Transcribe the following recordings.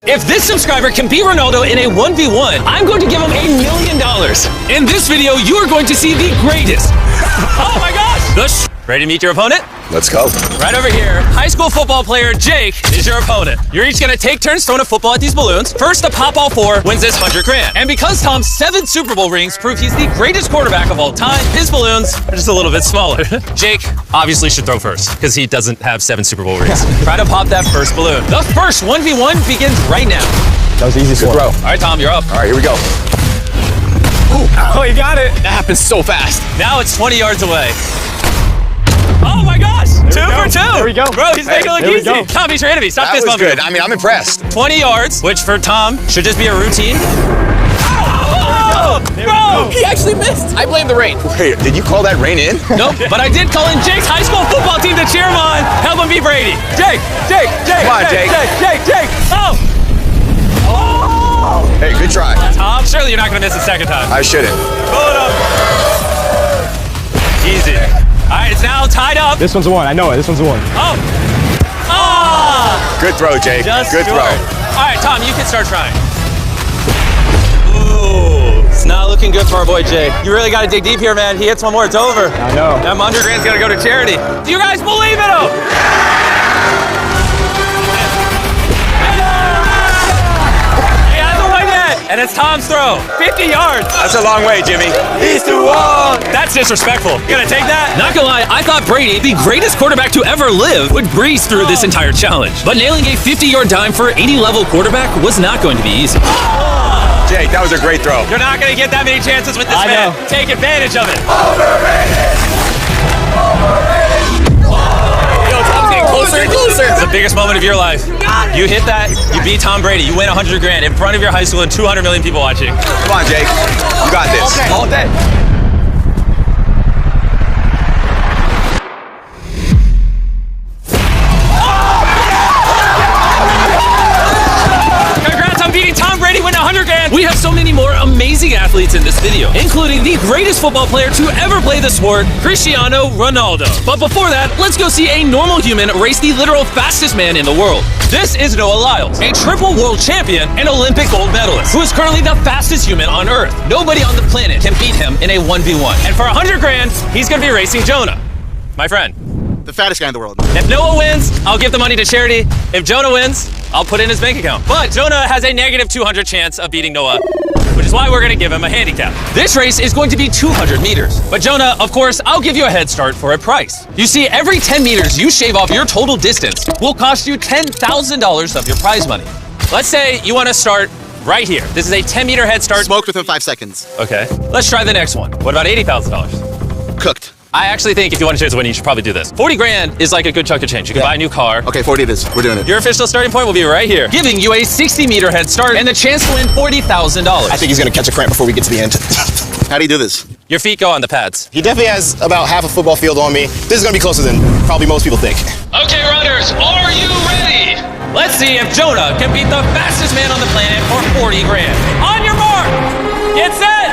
If this subscriber can beat Ronaldo in a 1v1, I'm going to give him $1 million. In this video, you are going to see the greatest. Oh my gosh! Ready to meet your opponent? Let's go. Right over here, high school football player Jake is your opponent. You're each gonna take turns throwing a football at these balloons. First to pop all 4 wins this $100,000. And because Tom's 7 Super Bowl rings prove he's the greatest quarterback of all time, his balloons are just a little bit smaller. Jake obviously should throw first because he doesn't have 7 Super Bowl rings. Try to pop that first balloon. The first 1v1 begins right now. That was the easiest one. Throw. All right, Tom, you're up. All right, here we go. Oh, you got it. That happened so fast. Now it's 20 yards away. Oh my gosh! 2 for 2! There we go. Bro, he's making it look easy. Tom, he's your enemy. Stop That fist was bumping. good. I mean, I'm impressed. 20 yards, which for Tom should just be a routine. Oh, bro! He actually missed. I blame the rain. Wait, did you call that rain in? Nope, but I did call in Jake's high school football team to cheer him on. Help him beat Brady. Jake! Come on, Jake. Jake! Oh! Hey, good try. Tom, surely you're not gonna miss a second time. I shouldn't. Pull it up. Easy. All right, it's now tied up. This one's a one. I know it. This one's a one. Oh! Ah! Good throw, Jake. Just Good short. throw. All right, Tom, you can start trying. Ooh, it's not looking good for our boy Jake. You really got to dig deep here, man. He hits one more, it's over. I know. That $100,000's got to go to charity. Do you guys believe in him? He hasn't won yet. And it's Tom's throw. 50 yards. That's a long way, Jimmy. He's too long. That's disrespectful. You gonna take that? Not gonna lie, I thought Brady, the greatest quarterback to ever live, would breeze through this entire challenge. But nailing a 50-yard dime for 80-level quarterback was not going to be easy. Jake, that was a great throw. You're not gonna get that many chances with this I man. know. Take advantage of it. Yo, Tom's getting closer and closer. It's the biggest moment of your life. You hit that, you beat Tom Brady, you win $100,000 in front of your high school and 200 million people watching. Come on, Jake. You got this. All day. Congrats on beating Tom Brady, winning $100,000. We have so many more amazing athletes in this video, including the greatest football player to ever play the sport, Cristiano Ronaldo. But before that, let's go see a normal human race the literal fastest man in the world. This is Noah Lyles, a triple world champion and Olympic gold medalist, who is currently the fastest human on Earth. Nobody on the planet can beat him in a 1v1. And for $100,000, he's gonna be racing Jonah, my friend. The fattest guy in the world. If Noah wins, I'll give the money to charity. If Jonah wins, I'll put it in his bank account. But Jonah has a negative 200 chance of beating Noah, which is why we're gonna give him a handicap. This race is going to be 200 meters. But Jonah, of course, I'll give you a head start for a price. You see, every 10 meters you shave off your total distance will cost you $10,000 of your prize money. Let's say you wanna start right here. This is a 10-meter head start. Smoked within 5 seconds. Okay, let's try the next one. What about $80,000? Cooked. I actually think if you want a chance to win, you should probably do this. 40 grand is like a good chunk of change. You can buy a new car. Okay, 40 it is. We're doing it. Your official starting point will be right here, giving you a 60-meter head start and the chance to win $40,000. I think he's gonna catch a cramp before we get to the end. How do you do this? Your feet go on the pads. He definitely has about half a football field on me. This is gonna be closer than probably most people think. Okay, runners, are you ready? Let's see if Jonah can beat the fastest man on the planet for 40 grand. On your mark, get set,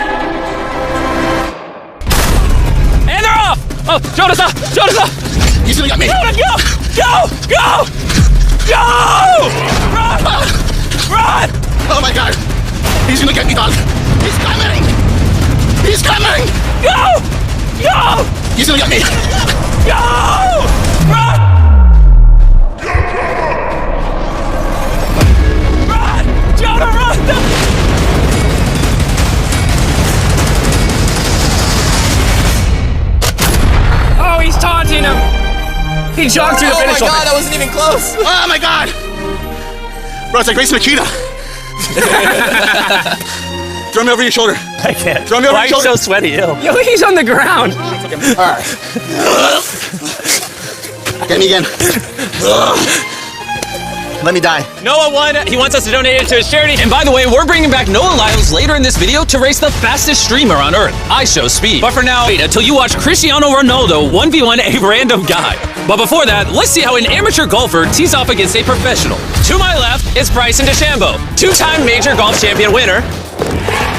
and they're off. Oh, Jonah's up, Jonah's up. He's gonna get me. Jonah, go, go, go, go! Run, run! Oh my god. He's gonna get me, dog. He's coming. He's coming. Go, go, He's gonna get me. go! Run! Run! Jonah, run! Oh, he's taunting him. He jogged through the finish line. that wasn't even close. Oh my god. Bro, it's like racing a cheetah. Throw me over your shoulder. I can't. Throw me over Why are your you shoulder. so sweaty? Ew. Yo, he's on the ground. Alright. Get me again. Let me die. Noah won. He wants us to donate it to his charity. And by the way, we're bringing back Noah Lyles later in this video to race the fastest streamer on Earth. I show speed. But for now, wait until you watch Cristiano Ronaldo 1v1 a random guy. But before that, let's see how an amateur golfer tees off against a professional. To my left is Bryson DeChambeau, 2-time major golf champion winner.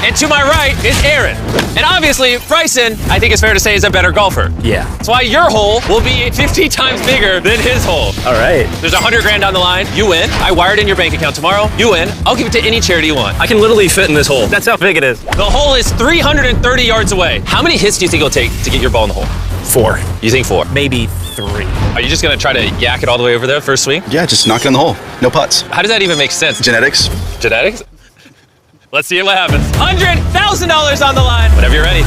And to my right is Aaron. And obviously, Bryson, I think it's fair to say, is a better golfer. Yeah. That's why your hole will be 50 times bigger than his hole. All right. There's 100 grand on the line. You win. I wire it in your bank account tomorrow. You win. I'll give it to any charity you want. I can literally fit in this hole. That's how big it is. The hole is 330 yards away. How many hits do you think it'll take to get your ball in the hole? 4. You think 4? Maybe 3. Are you just gonna try to yak it all the way over there first swing? Yeah, just knock it in the hole. No putts. How does that even make sense? Genetics. Genetics? Let's see what happens. $100,000 on the line. Whenever you're ready.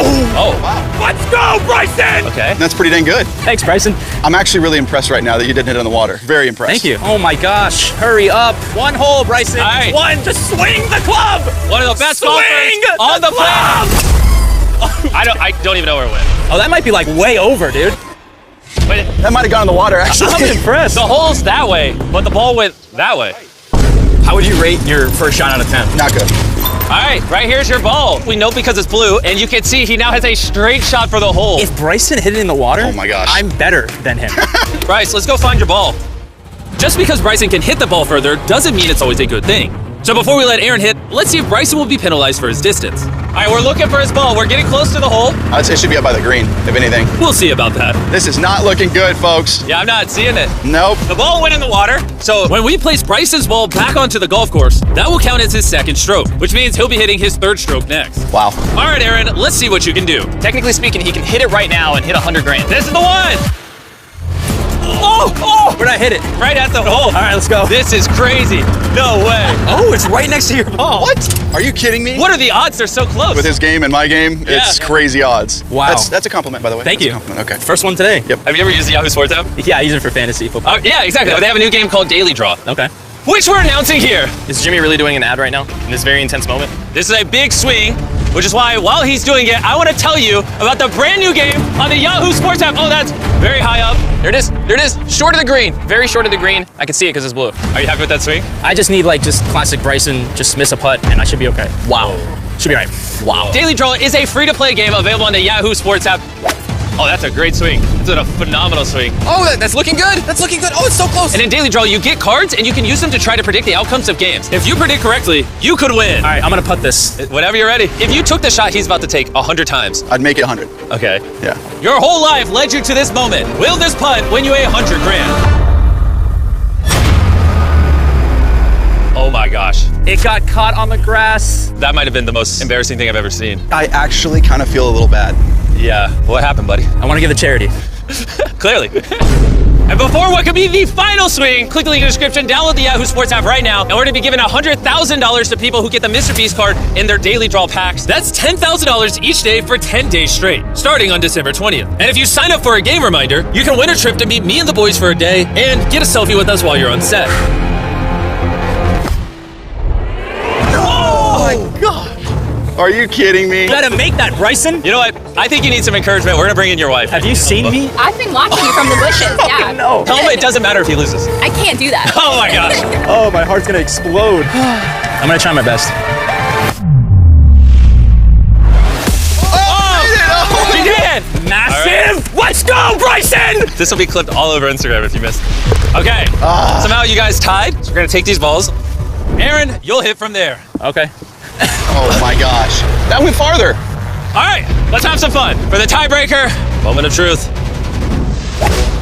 Oh. Wow. Let's go, Bryson! Okay. That's pretty dang good. Thanks, Bryson. I'm actually really impressed right now that you didn't hit it in the water. Very impressed. Thank you. Oh my gosh. Hurry up. 1 hole, Bryson. All right. 1. Just swing the club. One of the best Swing golfers on the club. planet. I don't even know where it went. Oh, that might be like way over, dude. Wait, That might have gone in the water, actually. I'm impressed. the hole's that way, but the ball went that way. How would you rate your first shot out of 10? Not good. All right, right here's your ball. We know because it's blue, and you can see he now has a straight shot for the hole. If Bryson hit it in the water, Oh my gosh. I'm better than him. Bryce, let's go find your ball. Just because Bryson can hit the ball further doesn't mean it's always a good thing. So before we let Aaron hit, let's see if Bryson will be penalized for his distance. All right, we're looking for his ball. We're getting close to the hole. I'd say it should be up by the green, if anything. We'll see about that. This is not looking good, folks. Yeah, I'm not seeing it. Nope. The ball went in the water, so when we place Bryson's ball back onto the golf course, that will count as his second stroke, which means he'll be hitting his third stroke next. Wow. All right, Aaron, let's see what you can do. Technically speaking, he can hit it right now and hit 100 grand. This is the one! Oh! Where'd I hit it? Right at the hole. All right, let's go. This is crazy. No way. Oh, it's right next to your ball. What? Are you kidding me? What are the odds they're so close? With his game and my game, it's Yeah. crazy odds. Wow. That's a compliment, by the way. Thank That's you. a compliment. Okay. First one today. Yep. Have you ever used the Yahoo Sports app? Yeah, I use it for fantasy football. Yeah, exactly. They have a new game called Daily Draw, Okay. which we're announcing here. Is Jimmy really doing an ad right now in this very intense moment? This is a big swing, which is why while he's doing it, I want to tell you about the brand new game on the Yahoo Sports app. Oh, that's very high up. There it is. There it is. Short of the green. Very short of the green. I can see it because it's blue. Are you happy with that swing? I just need like just classic Bryson, just miss a putt and I should be okay. Wow. Should be right. Wow. Daily Draw is a free-to-play game available on the Yahoo Sports app. Oh, that's a great swing. It's a phenomenal swing. Oh, that's looking good. That's looking good. Oh, it's so close. And in Daily Draw, you get cards and you can use them to try to predict the outcomes of games. If you predict correctly, you could win. All right, I'm gonna putt this. Whenever you're ready. If you took the shot he's about to take 100 times. I'd make it 100. Okay. Yeah. Your whole life led you to this moment. Will this putt win you 100 grand? Oh my gosh. It got caught on the grass. That might have been the most embarrassing thing I've ever seen. I actually kind of feel a little bad. Yeah. What happened, buddy? I want to give it charity. Clearly. And before what could be the final swing, click the link in the description, download the Yahoo Sports app right now, and we're going to be giving $100,000 to people who get the Mrbeast card in their Daily Draw packs. That's $10,000 each day for 10 days straight, starting on December 20th. And if you sign up for a game reminder, you can win a trip to meet me and the boys for a day and get a selfie with us while you're on set. Are you kidding me? You gotta make that, Bryson. You know what? I think you need some encouragement. We're going to bring in your wife. Have you seen me? I've been watching you from the bushes, yeah. No. Tell him it doesn't matter if he loses. I can't do that. Oh my gosh. Oh, my heart's gonna explode. I'm gonna try my best. Oh! He did! Massive! Let's go, Bryson! This will be clipped all over Instagram if you missed. Okay. Somehow you guys tied. So we're going to take these balls. Aaron, you'll hit from there. Okay. Oh my gosh. That went farther. All right, let's have some fun. For the tiebreaker, moment of truth.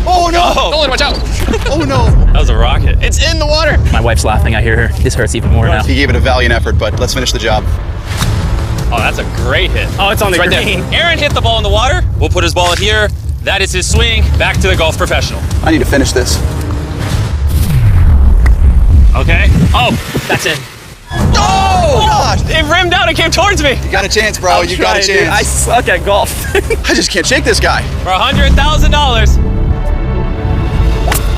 Oh no. Oh, Nolan, watch out. Oh no. that was a rocket. It's in the water. My wife's laughing. I hear her. This hurts even more now. He gave it a valiant effort, but let's finish the job. Oh, that's a great hit. Oh, it's on the right green. there. Aaron hit the ball in the water. We'll put his ball in here. That is his swing. Back to the golf professional. I need to finish this. Okay. Oh, That's it. Oh gosh. it rimmed out and came towards me. You got a chance, bro. You got a Dude, I chance. suck at golf. I just can't shake this guy. For $100,000.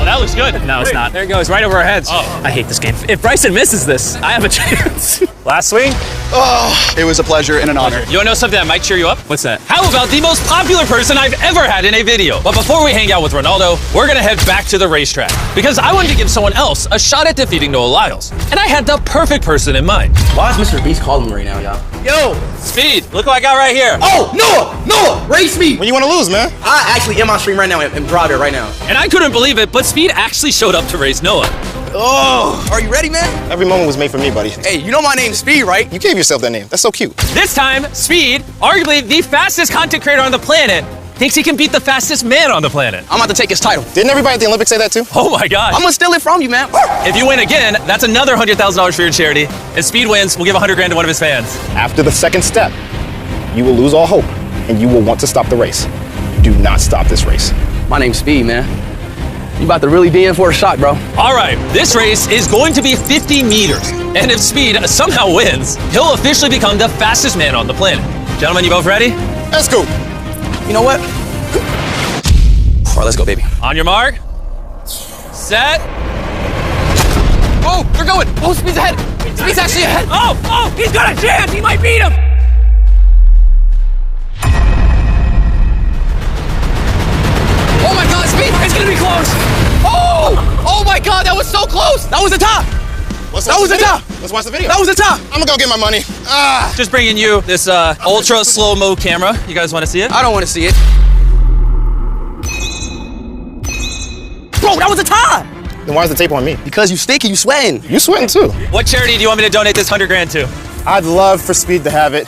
Oh, that looks good. No, it's not. There it goes, right over our heads. Oh. I hate this game. If Bryson misses this, I have a chance. Last swing. Oh, it was a pleasure and an honor. You want to know something that might cheer you up? What's that? How about the most popular person I've ever had in a video? But before we hang out with Ronaldo, we're gonna head back to the racetrack because I wanted to give someone else a shot at defeating Noah Lyles. And I had the perfect person in mind. Why is Mrbeast calling me right now, y'all? Yo. Speed, look what I got right here. Oh, Noah, race me. When you want to lose, man? I actually am on stream right now in private right now. And I couldn't believe it, but Speed actually showed up to race Noah. Oh, are you ready, man? Every moment was made for me, buddy. Hey, you know my name's Speed, right? You gave yourself that name. That's so cute. This time, Speed, arguably the fastest content creator on the planet, thinks he can beat the fastest man on the planet. I'm about to take his title. Didn't everybody at the Olympics say that too? Oh my God. I'm gonna steal it from you, man. If you win again, that's another $100,000 for your charity. If Speed wins, we'll give $100,000 to one of his fans. After the second step, you will lose all hope and you will want to stop the race. Do not stop this race. My name's Speed, man. You about to really be in for a shock, bro. All right, this race is going to be 50 meters. And if Speed somehow wins, he'll officially become the fastest man on the planet. Gentlemen, you both ready? Let's go. You know what? All right, let's go, baby. On your mark, set. Oh, they're going. Oh, Speed's ahead. Speed's actually ahead. Oh, he's got a chance. He might beat him. Oh my God, Speed! It's gonna be close. Oh my God, that was so close! That was the top! That was the top! Let's watch the video. That was the top! I'm gonna go get my money. Just bringing you this ultra slow-mo camera. You guys want to see it? I don't want to see it. Bro, that was a tie! Then why is the tape on me? Because you stinky, you sweating. You sweating too. What charity do you want me to donate this $100,000 to? I'd love for Speed to have it,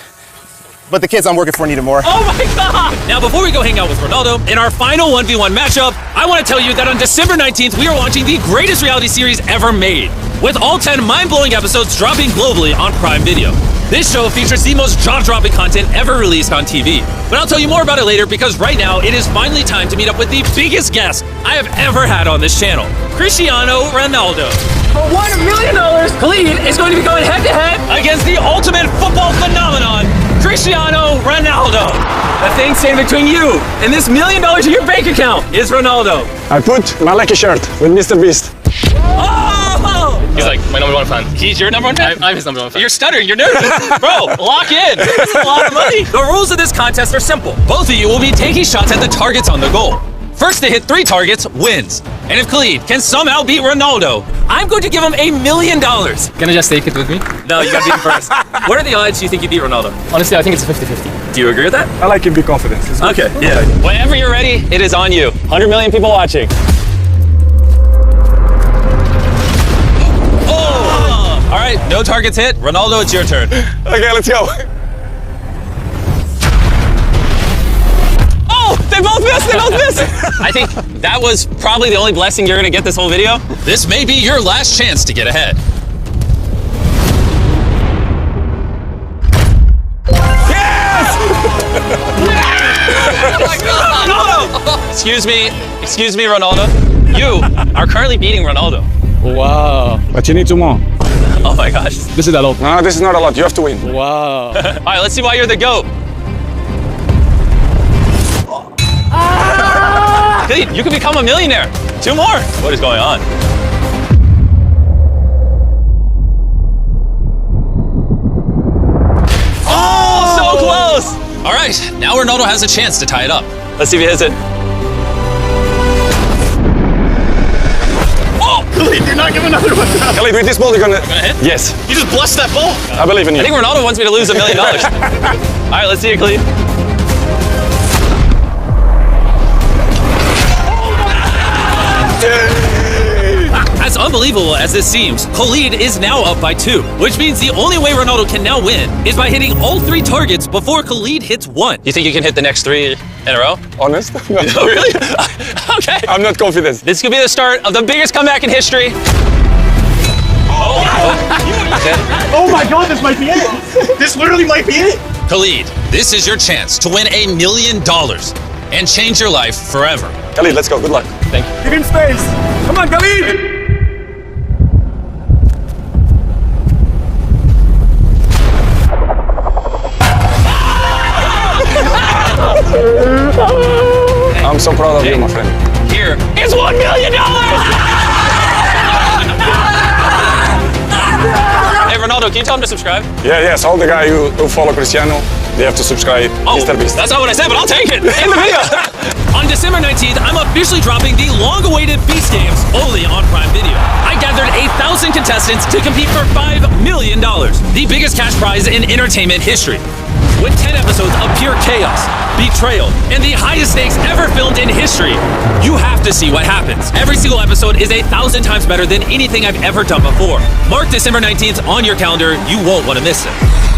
but the kids I'm working for need it more. Oh my God! Now, before we go hang out with Ronaldo, in our final 1v1 matchup, I want to tell you that on December 19th, we are launching the greatest reality series ever made, with all 10 mind-blowing episodes dropping globally on Prime Video. This show features the most jaw-dropping content ever released on TV. But I'll tell you more about it later because right now, it is finally time to meet up with the biggest guest I have ever had on this channel, Cristiano Ronaldo. For $1 million, Khalid is going to be going head-to-head against the ultimate football phenomenon, Cristiano Ronaldo. The thing standing between you and this $1 million in your bank account is Ronaldo. I put my lucky shirt with Mrbeast. Oh! He's like my number one fan. He's your number one fan? I'm his number one fan. You're stuttering, you're nervous. Bro, lock in. This is a lot of money. The rules of this contest are simple. Both of you will be taking shots at the targets on the goal. First to hit 3 targets wins. And if Khalid can somehow beat Ronaldo, I'm going to give him $1 million. Can I just take it with me? No, you gotta beat him first. What are the odds you think you beat Ronaldo? Honestly, I think it's a 50-50. Do you agree with that? I like you, be confident. It's good. Okay, yeah. Whenever you're ready, it is on you. 100 million people watching. Oh! All right, no targets hit. Ronaldo, it's your turn. Okay, let's go. Oh, they both missed. I think that was probably the only blessing you're gonna get this whole video. This may be your last chance to get ahead. Ronaldo! Excuse me, Ronaldo. You are currently beating Ronaldo. Wow. But you need 2 more. Oh my gosh. This is a lot. No, this is not a lot. You have to win. All Wow. right, let's see why you're the GOAT. Khalid, you can become a millionaire. 2 more. What is going on? Oh, so close. All right, now Ronaldo has a chance to tie it up. Let's see if he hits it. Oh, Khalid, you're not giving another one. Khalid, with this ball, you're gonna hit? Yes. You just blessed that ball. I believe in you. I think Ronaldo wants me to lose $1 million. All right, let's see it, Khalid. As unbelievable as this seems, Khalid is now up by 2, which means the only way Ronaldo can now win is by hitting all 3 targets before Khalid hits 1. You think you can hit the next 3 in a row? Honest? No. Oh, really? Okay. I'm not confident. This could be the start of the biggest comeback in history. Oh my God, this might be it. This literally might be it. Khalid, this is your chance to win $1 million and change your life forever. Khalid, let's go. Good luck. Thank you. Give him space. Come on, Khalid. I'm so proud of you, my friend. Here is $1 million! Hey, Ronaldo, can you tell him to subscribe? Yes, all the guys who follow Cristiano, they have to subscribe. Mrbeast. That's not what I said, but I'll take it. In the video. On December 19th, I'm officially dropping the long-awaited Beast Games only on Prime Video. I gathered 8,000 contestants to compete for $5 million, the biggest cash prize in entertainment history. with 10 episodes of pure chaos, betrayal, and the highest stakes ever filmed in history. You have to see what happens. Every single episode is 1,000 times better than anything I've ever done before. Mark December 19th on your calendar. You won't want to miss it.